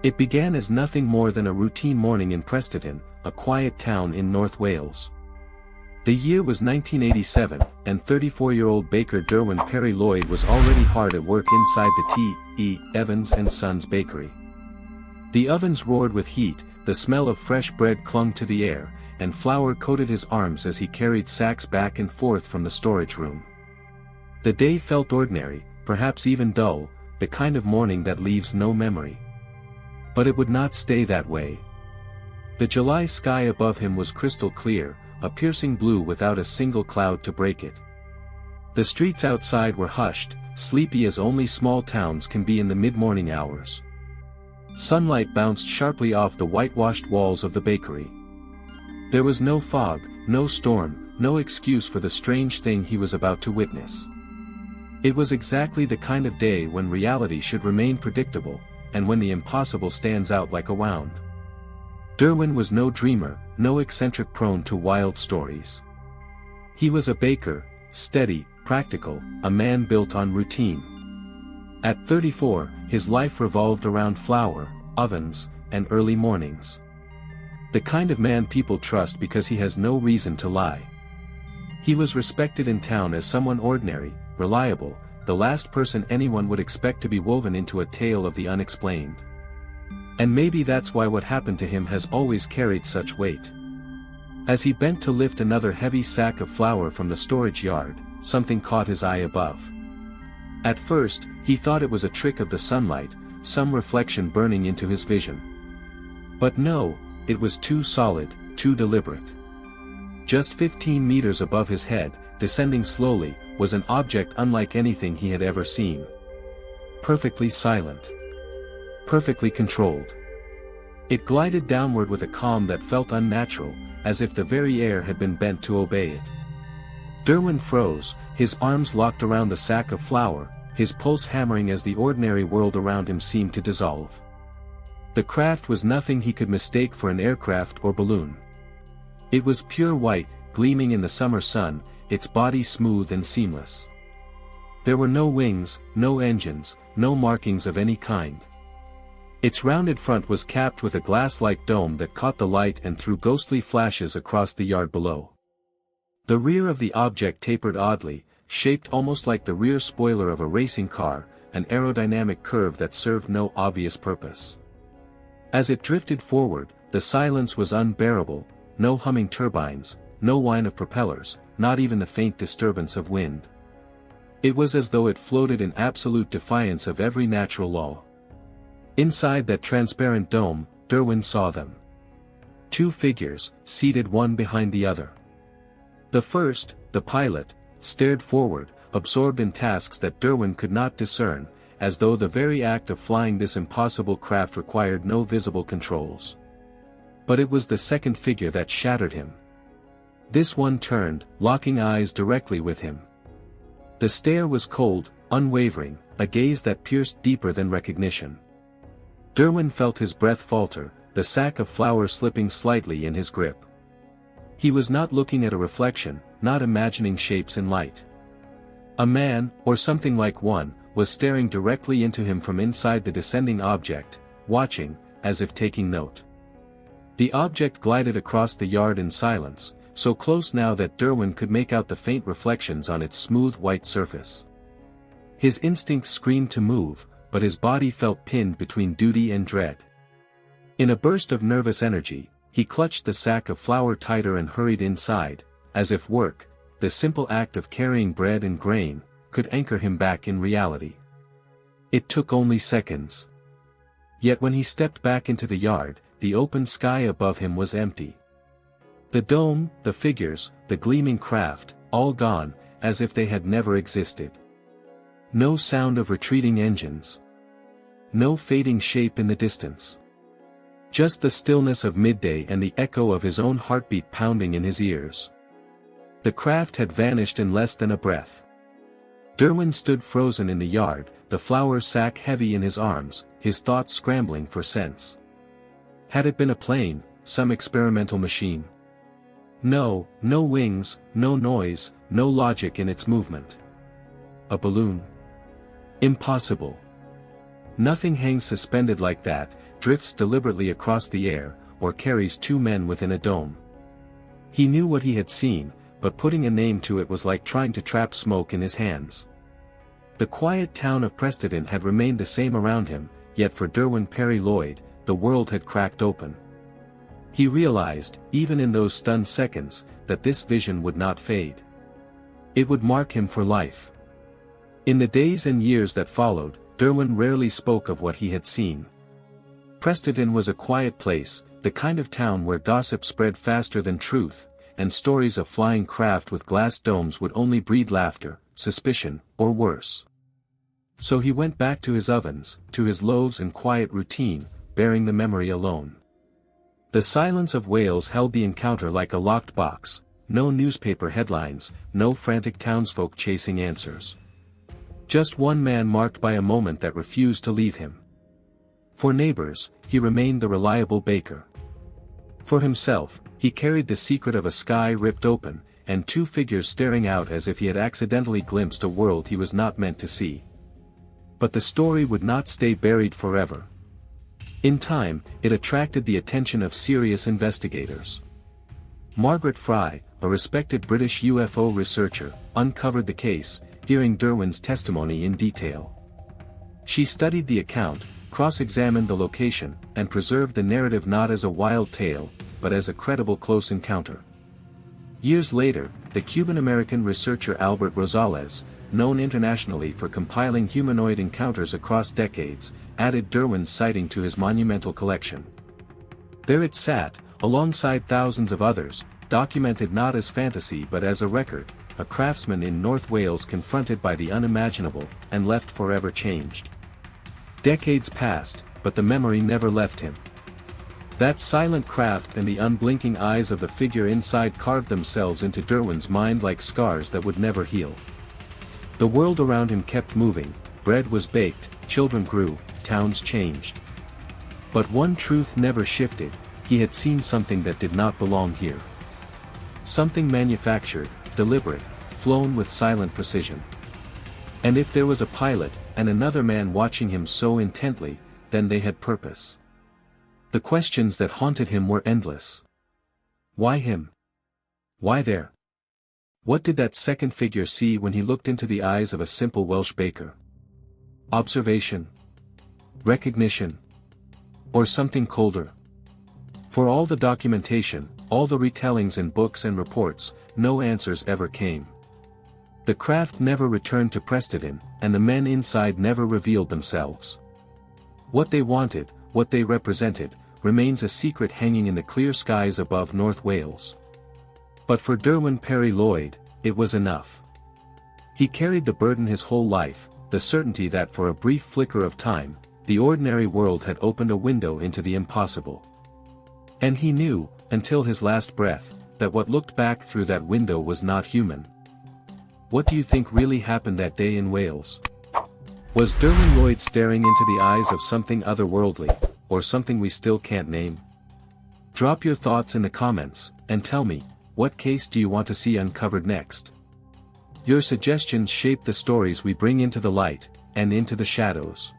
It began as nothing more than a routine morning in Preston, a quiet town in North Wales. The year was 1987, and 34-year-old baker Derwin Perry Lloyd was already hard at work inside the T.E. Evans & Sons bakery. The ovens roared with heat, the smell of fresh bread clung to the air, and flour coated his arms as he carried sacks back and forth from the storage room. The day felt ordinary, perhaps even dull, the kind of morning that leaves no memory. But it would not stay that way. The July sky above him was crystal clear, a piercing blue without a single cloud to break it. The streets outside were hushed, sleepy as only small towns can be in the mid-morning hours. Sunlight bounced sharply off the whitewashed walls of the bakery. There was no fog, no storm, no excuse for the strange thing he was about to witness. It was exactly the kind of day when reality should remain predictable, and when the impossible stands out like a wound. Derwin was no dreamer, no eccentric prone to wild stories. He was a baker, steady, practical, a man built on routine. At 34, his life revolved around flour, ovens, and early mornings. The kind of man people trust because he has no reason to lie. He was respected in town as someone ordinary, reliable, the last person anyone would expect to be woven into a tale of the unexplained. And maybe that's why what happened to him has always carried such weight. As he bent to lift another heavy sack of flour from the storage yard, something caught his eye above. At first, he thought it was a trick of the sunlight, some reflection burning into his vision. But no, it was too solid, too deliberate. Just 15 meters above his head, descending slowly, was an object unlike anything he had ever seen. Perfectly silent. Perfectly controlled. It glided downward with a calm that felt unnatural, as if the very air had been bent to obey it. Derwin froze, his arms locked around the sack of flour, his pulse hammering as the ordinary world around him seemed to dissolve. The craft was nothing he could mistake for an aircraft or balloon. It was pure white, gleaming in the summer sun, its body smooth and seamless. There were no wings, no engines, no markings of any kind. Its rounded front was capped with a glass-like dome that caught the light and threw ghostly flashes across the yard below. The rear of the object tapered oddly, shaped almost like the rear spoiler of a racing car, an aerodynamic curve that served no obvious purpose. As it drifted forward, the silence was unbearable, no humming turbines, no whine of propellers, not even the faint disturbance of wind. It was as though it floated in absolute defiance of every natural law. Inside that transparent dome, Derwin saw them. Two figures, seated one behind the other. The first, the pilot, stared forward, absorbed in tasks that Derwin could not discern, as though the very act of flying this impossible craft required no visible controls. But it was the second figure that shattered him. This one turned, locking eyes directly with him. The stare was cold, unwavering, a gaze that pierced deeper than recognition. Derwin felt his breath falter, the sack of flour slipping slightly in his grip. He was not looking at a reflection, not imagining shapes in light. A man, or something like one, was staring directly into him from inside the descending object, watching, as if taking note. The object glided across the yard in silence, so close now that Derwin could make out the faint reflections on its smooth white surface. His instincts screamed to move, but his body felt pinned between duty and dread. In a burst of nervous energy, he clutched the sack of flour tighter and hurried inside, as if work, the simple act of carrying bread and grain, could anchor him back in reality. It took only seconds. Yet when he stepped back into the yard, the open sky above him was empty. The dome, the figures, the gleaming craft, all gone, as if they had never existed. No sound of retreating engines. No fading shape in the distance. Just the stillness of midday and the echo of his own heartbeat pounding in his ears. The craft had vanished in less than a breath. Derwin stood frozen in the yard, the flour sack heavy in his arms, his thoughts scrambling for sense. Had it been a plane, some experimental machine? No, no wings, no noise, no logic in its movement. A balloon? Impossible. Nothing hangs suspended like that, drifts deliberately across the air, or carries two men within a dome. He knew what he had seen, but putting a name to it was like trying to trap smoke in his hands. The quiet town of Preston had remained the same around him, yet for Derwin Perry Lloyd, the world had cracked open. He realized, even in those stunned seconds, that this vision would not fade. It would mark him for life. In the days and years that followed, Derwin rarely spoke of what he had seen. Preston was a quiet place, the kind of town where gossip spread faster than truth, and stories of flying craft with glass domes would only breed laughter, suspicion, or worse. So he went back to his ovens, to his loaves and quiet routine, bearing the memory alone. The silence of Wales held the encounter like a locked box, no newspaper headlines, no frantic townsfolk chasing answers. Just one man marked by a moment that refused to leave him. For neighbors, he remained the reliable baker. For himself, he carried the secret of a sky ripped open, and two figures staring out as if he had accidentally glimpsed a world he was not meant to see. But the story would not stay buried forever. In time, it attracted the attention of serious investigators. Margaret Fry, a respected British UFO researcher, uncovered the case, hearing Derwin's testimony in detail. She studied the account, cross-examined the location, and preserved the narrative not as a wild tale, but as a credible close encounter. Years later, the Cuban-American researcher Albert Rosales, known internationally for compiling humanoid encounters across decades, added Derwin's sighting to his monumental collection. There it sat, alongside thousands of others, documented not as fantasy but as a record, a craftsman in North Wales confronted by the unimaginable, and left forever changed. Decades passed, but the memory never left him. That silent craft and the unblinking eyes of the figure inside carved themselves into Derwin's mind like scars that would never heal. The world around him kept moving, bread was baked, children grew, towns changed. But one truth never shifted: he had seen something that did not belong here. Something manufactured, deliberate, flown with silent precision. And if there was a pilot, and another man watching him so intently, then they had purpose. The questions that haunted him were endless. Why him? Why there? What did that second figure see when he looked into the eyes of a simple Welsh baker? Observation? Recognition? Or something colder? For all the documentation, all the retellings in books and reports, no answers ever came. The craft never returned to Preston, and the men inside never revealed themselves. What they wanted, what they represented, remains a secret hanging in the clear skies above North Wales. But for Derwin Perry Lloyd, it was enough. He carried the burden his whole life, the certainty that for a brief flicker of time, the ordinary world had opened a window into the impossible. And he knew, until his last breath, that what looked back through that window was not human. What do you think really happened that day in Wales? Was Derwin Lloyd staring into the eyes of something otherworldly, or something we still can't name? Drop your thoughts in the comments, and tell me, what case do you want to see uncovered next? Your suggestions shape the stories we bring into the light, and into the shadows.